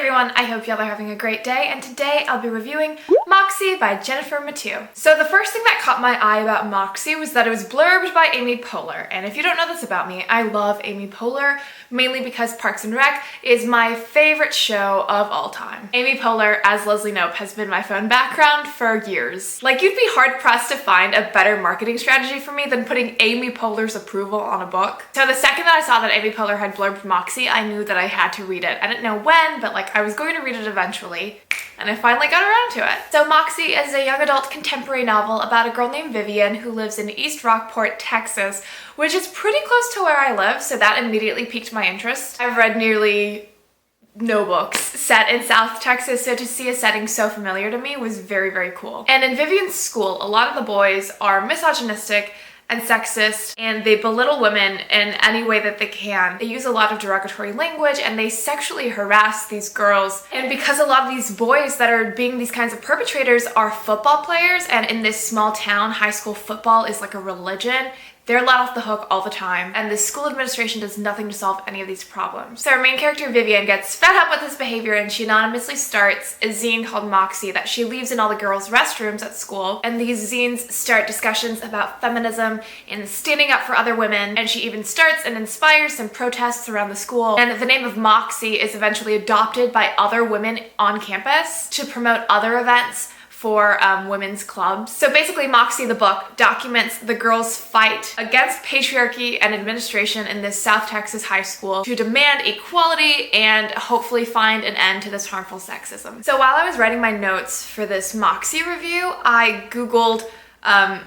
everyone, I hope y'all are having a great day, and today I'll be reviewing Moxie by Mathieu. So the first thing that caught my eye about Moxie was that it was blurbed by Amy Poehler, and if you don't know this about me, I love Amy Poehler, mainly because Parks and Rec is my favorite show of all time. Amy Poehler, as Leslie Knope, has been my phone background for years. Like, you'd be hard-pressed to find a better marketing strategy for me than putting Amy Poehler's approval on a book. So the second that I saw that Amy Poehler had blurbed Moxie, I knew that I had to read it. I didn't know when, but like I was going to read it eventually, and I finally got around to it. So Moxie is a young adult contemporary novel about a girl named Vivian who lives in East Rockport, Texas, which is pretty close to where I live, so that immediately piqued my interest. I've read nearly no books set in South Texas, so to see a setting so familiar to me was very, very cool. And in Vivian's school, a lot of the boys are misogynistic and sexist, and they belittle women in any way that they can. They use a lot of derogatory language, and they sexually harass these girls. And because a lot of these boys that are being these kinds of perpetrators are football players, and in this small town, high school football is like a religion, they're let off the hook all the time, and the school administration does nothing to solve any of these problems. So our main character, Vivian, gets fed up with this behavior, and she anonymously starts a zine called Moxie that she leaves in all the girls' restrooms at school. And these zines start discussions about feminism and standing up for other women, and she even starts and inspires some protests around the school. And the name of Moxie is eventually adopted by other women on campus to promote other events for women's clubs. So basically, Moxie, the book, documents the girls' fight against patriarchy and administration in this South Texas high school to demand equality and hopefully find an end to this harmful sexism. So while I was writing my notes for this Moxie review, I Googled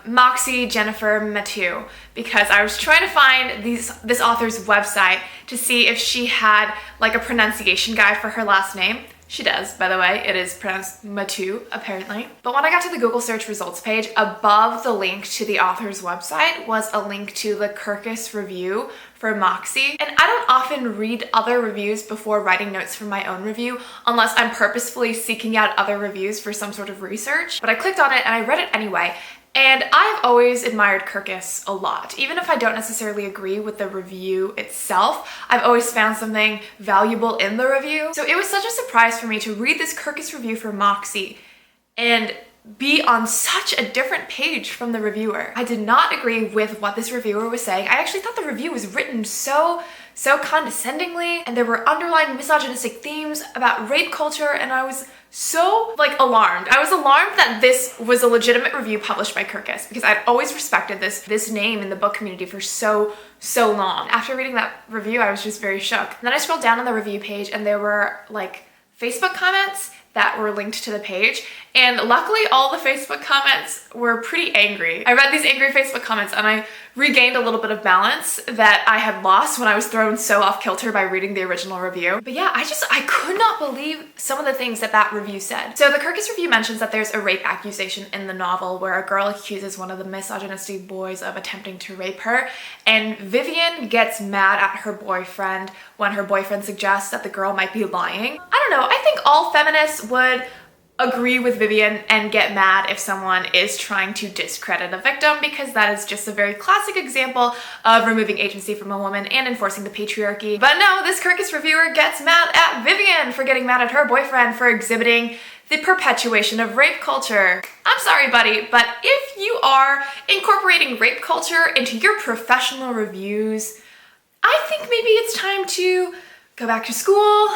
Moxie Jennifer Mathieu because I was trying to find this author's website to see if she had like a pronunciation guide for her last name. She does, by the way. It is pronounced Mathieu, apparently. But when I got to the Google search results page, above the link to the author's website was a link to the Kirkus review for Moxie. And I don't often read other reviews before writing notes for my own review unless I'm purposefully seeking out other reviews for some sort of research. But I clicked on it and I read it anyway. And I've always admired Kirkus a lot. Even if I don't necessarily agree with the review itself, I've always found something valuable in the review. So it was such a surprise for me to read this Kirkus review for Moxie and be on such a different page from the reviewer. I did not agree with what this reviewer was saying. I actually thought the review was written so condescendingly, and there were underlying misogynistic themes about rape culture, and I was so alarmed. I was alarmed that this was a legitimate review published by Kirkus because I'd always respected this name in the book community for so long. After reading that review, I was just very shook. And then I scrolled down on the review page and there were like Facebook comments that were linked to the page, and luckily all the Facebook comments were pretty angry. I read these angry Facebook comments and I regained a little bit of balance that I had lost when I was thrown so off kilter by reading the original review. But yeah, I could not believe some of the things that review said. So the Kirkus review mentions that there's a rape accusation in the novel where a girl accuses one of the misogynistic boys of attempting to rape her, and Vivian gets mad at her boyfriend when her boyfriend suggests that the girl might be lying. I don't know, I think all feminists would agree with Vivian and get mad if someone is trying to discredit a victim, because that is just a very classic example of removing agency from a woman and enforcing the patriarchy. But no, this Kirkus reviewer gets mad at Vivian for getting mad at her boyfriend for exhibiting the perpetuation of rape culture. I'm sorry, buddy, but if you are incorporating rape culture into your professional reviews, I think maybe it's time to go back to school,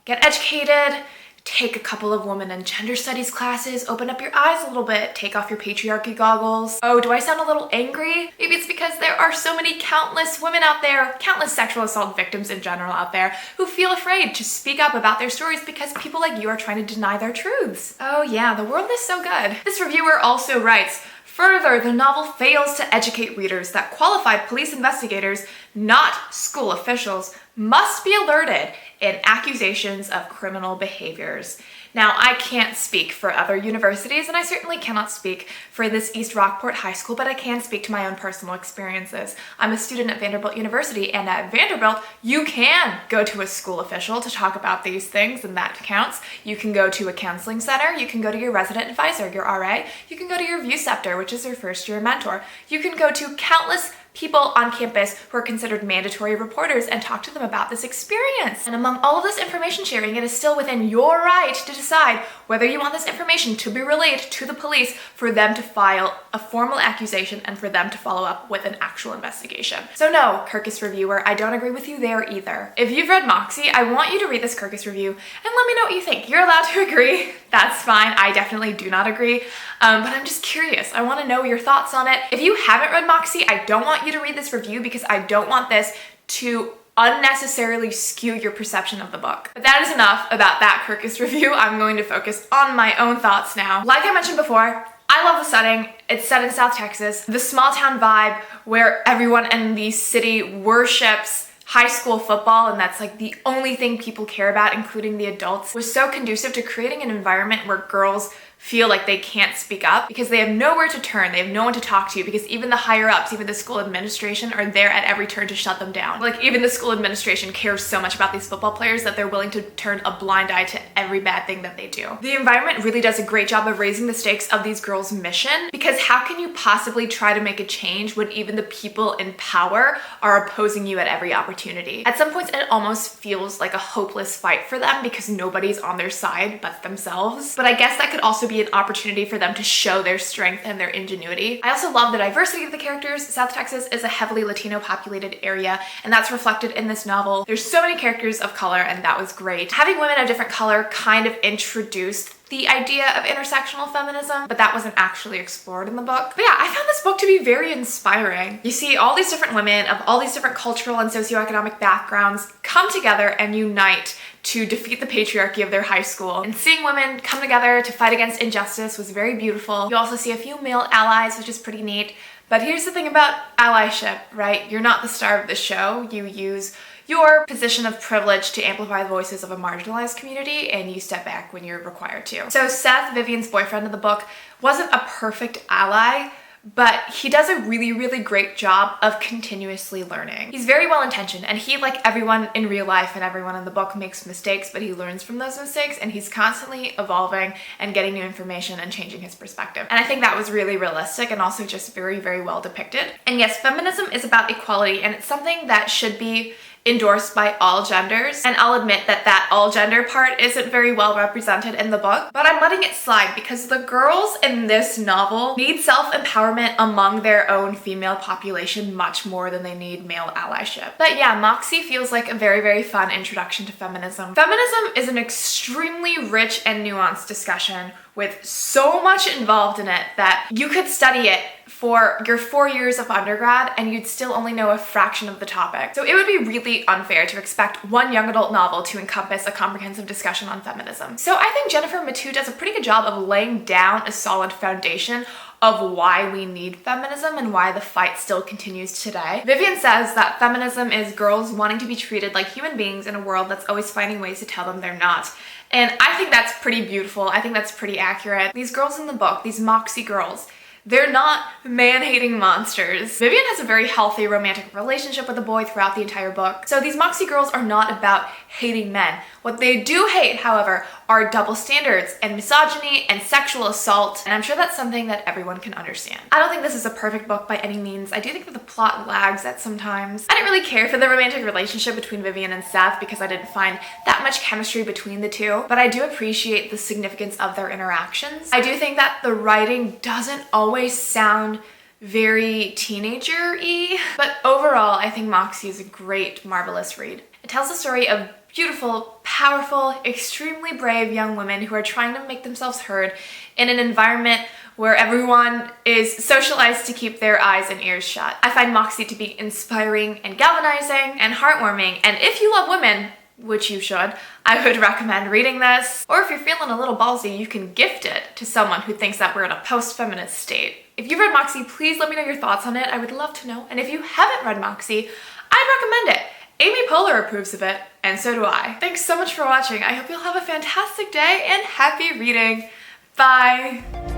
get educated, take a couple of women and gender studies classes, open up your eyes a little bit, take off your patriarchy goggles. Oh, do I sound a little angry? Maybe it's because there are so many countless women out there, countless sexual assault victims in general out there, who feel afraid to speak up about their stories because people like you are trying to deny their truths. Oh yeah, the world is so good. This reviewer also writes, further, the novel fails to educate readers that qualified police investigators, not school officials, must be alerted in accusations of criminal behaviors. Now, I can't speak for other universities, and I certainly cannot speak for this East Rockport High School, but I can speak to my own personal experiences. I'm a student at Vanderbilt University, and at Vanderbilt, you can go to a school official to talk about these things, and that counts. You can go to a counseling center, you can go to your resident advisor, your RA, you can go to your ViewSceptor, which is your first-year mentor. You can go to countless people on campus who are considered mandatory reporters and talk to them about this experience. And among all of this information sharing, it is still within your right to decide whether you want this information to be relayed to the police for them to file a formal accusation and for them to follow up with an actual investigation. So no, Kirkus reviewer, I don't agree with you there either. If you've read Moxie, I want you to read this Kirkus review and let me know what you think. You're allowed to agree. That's fine. I definitely do not agree, but I'm just curious. I want to know your thoughts on it. If you haven't read Moxie, I don't want you to read this review because I don't want this to unnecessarily skew your perception of the book. But that is enough about that Kirkus review. I'm going to focus on my own thoughts now. Like I mentioned before, I love the setting. It's set in South Texas. The small town vibe where everyone in the city worships high school football, and that's like the only thing people care about, including the adults, was so conducive to creating an environment where girls feel like they can't speak up because they have nowhere to turn, they have no one to talk to, because even the higher ups, even the school administration are there at every turn to shut them down. Like even the school administration cares so much about these football players that they're willing to turn a blind eye to every bad thing that they do. The environment really does a great job of raising the stakes of these girls' mission, because how can you possibly try to make a change when even the people in power are opposing you at every opportunity? At some points, it almost feels like a hopeless fight for them because nobody's on their side but themselves. But I guess that could also be an opportunity for them to show their strength and their ingenuity. I also love the diversity of the characters. South Texas is a heavily Latino populated area, and that's reflected in this novel. There's so many characters of color, and that was great. Having women of different color kind of introduced the idea of intersectional feminism, but that wasn't actually explored in the book. But yeah, I found this book to be very inspiring. You see all these different women of all these different cultural and socioeconomic backgrounds come together and unite to defeat the patriarchy of their high school. And seeing women come together to fight against injustice was very beautiful. You also see a few male allies, which is pretty neat. But here's the thing about allyship, right? You're not the star of the show. You use your position of privilege to amplify the voices of a marginalized community, and you step back when you're required to. So Seth, Vivian's boyfriend in the book, wasn't a perfect ally, but he does a really, really great job of continuously learning. He's very well-intentioned, and he, like everyone in real life and everyone in the book, makes mistakes, but he learns from those mistakes, and he's constantly evolving and getting new information and changing his perspective. And I think that was really realistic and also just very, very well depicted. And yes, feminism is about equality, and it's something that should be endorsed by all genders, and I'll admit that that all gender part isn't very well represented in the book, but I'm letting it slide because the girls in this novel need self-empowerment among their own female population much more than they need male allyship. But yeah, Moxie feels like a very, very fun introduction to feminism. Feminism is an extremely rich and nuanced discussion with so much involved in it that you could study it for your 4 years of undergrad and you'd still only know a fraction of the topic. So it would be really unfair to expect one young adult novel to encompass a comprehensive discussion on feminism. So I think Jennifer Mathieu does a pretty good job of laying down a solid foundation of why we need feminism and why the fight still continues today. Vivian says that feminism is girls wanting to be treated like human beings in a world that's always finding ways to tell them they're not. And I think that's pretty beautiful. I think that's pretty accurate. These girls in the book, these Moxie girls, they're not man-hating monsters. Vivian has a very healthy romantic relationship with a boy throughout the entire book. So these Moxie girls are not about hating men. What they do hate, however, are double standards and misogyny and sexual assault, and I'm sure that's something that everyone can understand. I don't think this is a perfect book by any means. I do think that the plot lags at some times. I didn't really care for the romantic relationship between Vivian and Seth because I didn't find that much chemistry between the two, but I do appreciate the significance of their interactions. I do think that the writing doesn't always sound very teenager-y, but overall, I think Moxie is a great, marvelous read. It tells the story of beautiful, powerful, extremely brave young women who are trying to make themselves heard in an environment where everyone is socialized to keep their eyes and ears shut. I find Moxie to be inspiring and galvanizing and heartwarming, and if you love women, which you should, I would recommend reading this. Or if you're feeling a little ballsy, you can gift it to someone who thinks that we're in a post-feminist state. If you've read Moxie, please let me know your thoughts on it. I would love to know. And if you haven't read Moxie, I'd recommend it. Amy Poehler approves of it, and so do I. Thanks so much for watching. I hope you'll have a fantastic day and happy reading. Bye!